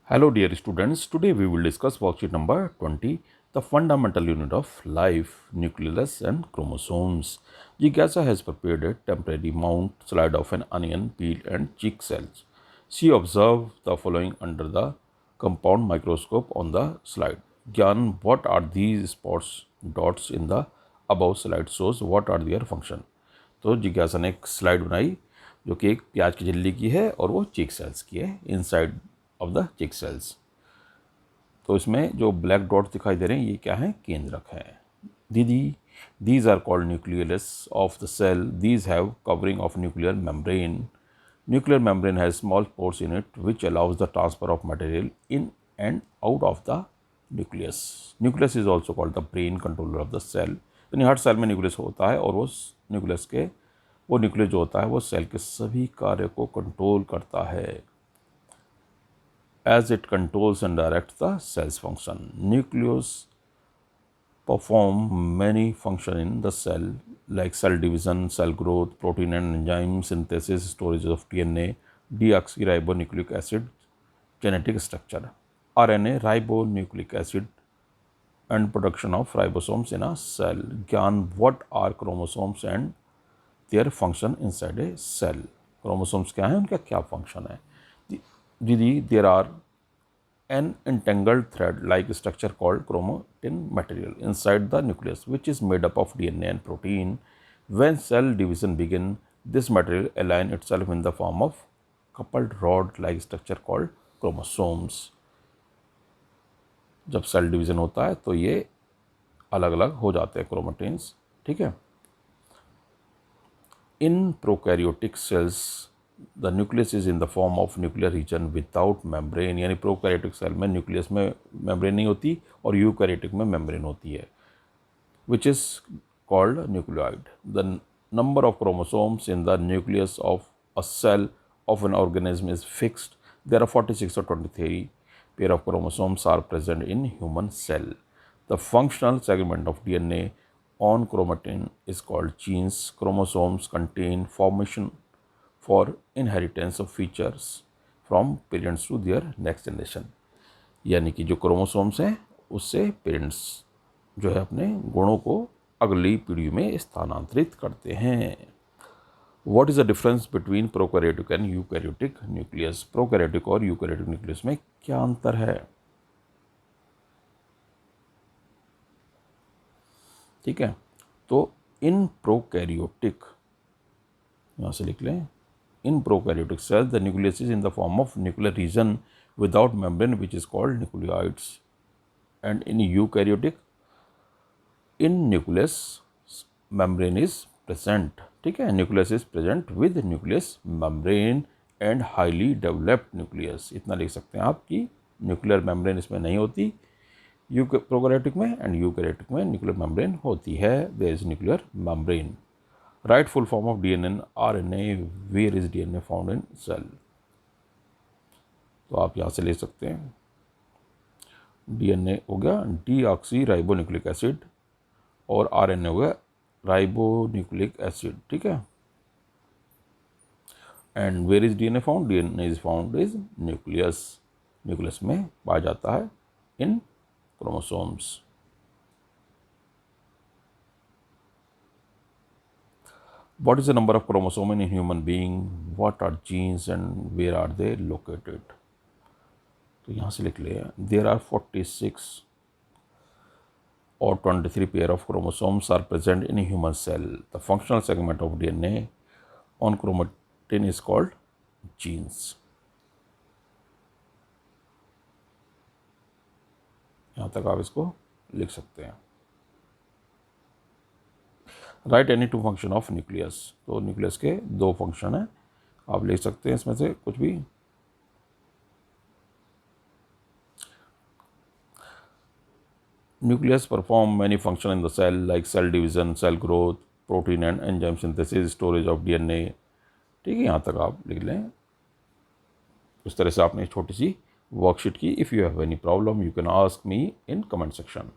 Hello dear students, today we will discuss worksheet number 20, the fundamental unit of life, nucleus and chromosomes. Jigyasa has prepared a temporary mount slide of an onion, peel and cheek cells. She observed the following under the compound microscope on the slide. Gyan, what are these spots dots in the above slide shows what are their function? तो जिज्ञासा ने एक slide बनाई जो कि एक प्याज की झिल्ली की है और वो चीक सेल्स की है inside of the cheek cells. तो इसमें जो ब्लैक डॉट्स दिखाई दे रहे हैं ये क्या है, केंद्रक है। दीदी, these are called nucleus of the cell, these have covering of nuclear membrane. Nuclear membrane has small pores in it which allows the transfer of material in and out of the nucleus. Nucleus is also called the brain controller of the cell. यानी हर cell में nucleus होता है और वो nucleus के वो nucleus जो होता है वो सेल के सभी कार्य को कंट्रोल करता है, as it controls and directs the cell's function. Nucleus perform many functions in the cell like cell division, cell growth, protein and enzyme synthesis, storage of DNA, deoxyribonucleic acid, genetic structure, RNA, ribonucleic acid, and production of ribosomes in a cell. Gyan, what are chromosomes and their function inside a cell? Chromosomes क्या है, उनका क्या function है? Didi, there are an entangled thread-like structure called chromatin material inside the nucleus, which is made up of DNA and protein. When cell division begins, this material aligns itself in the form of coupled rod-like structure called chromosomes. जब cell division होता है तो ये अलग अलग हो जाते हैं क्रोमेटिन्स, ठीक है। In prokaryotic cells, the nucleus is in the form of nuclear region without membrane. यानी प्रोकैरियोटिक सेल में न्यूक्लियस में मेम्ब्रेन नहीं होती और यूकैरियोटिक में मेम्ब्रेन होती है, which is called nucleoid. The number of chromosomes in the nucleus of a cell of an organism is fixed. There are 46 or 23 pair of chromosomes are present in human cell. The functional segment of DNA on chromatin is called genes. Chromosomes contain formation for inheritance of features from parents to their next generation. यानी कि जो chromosomes हैं उससे parents जो है अपने गुणों को अगली पीढ़ी में स्थानांतरित करते हैं। What is the difference between prokaryotic and eukaryotic nucleus? Prokaryotic और यूकैरियोटिक न्यूक्लियस में क्या अंतर है? ठीक है, तो इन प्रोकैरियोटिक, यहाँ से लिख लें, in prokaryotic cells the nucleus is in the form of nuclear region without membrane which is called nucleoids, and in eukaryotic in nucleus membrane is present. ठीक है, nucleus is present with nucleus membrane and highly developed nucleus. इतना लिख सकते हैं आप कि nuclear membrane इसमें नहीं होती प्रोकैरियोटिक में, एंड यूकैरियोटिक में न्यूक्लियर मेम्ब्रेन होती है। There is nuclear membrane. Right full form of DNA and RNA, where is DNA found in cell? तो आप यहाँ से ले सकते हैं, DNA हो गया डीऑक्सी राइबोन्यूक्लिक एसिड और RNA हो गया राइबोन्यूक्लिक एसिड, ठीक है। And where is DNA found? DNA is found is nucleus, nucleus में पाया जाता है in chromosomes. What is the number of chromosomes in a human being? What are genes and where are they located? तो यहाँ से लिख लिया, there are 46 or 23 pair of chromosomes are present in a human cell. The functional segment of DNA on chromatin is called genes. यहाँ तक आप इसको लिख सकते हैं। Right any two function of nucleus, तो न्यूक्लियस के दो फंक्शन हैं, आप लिख सकते हैं इसमें से कुछ भी। Nucleus perform many function in the cell like cell division, cell growth, protein and enzyme synthesis, storage of DNA। ठीक है, यहाँ तक आप लिख लें। इस तरह से आपने छोटी सी वर्कशीट की। If you have any problem you can ask me in comment section.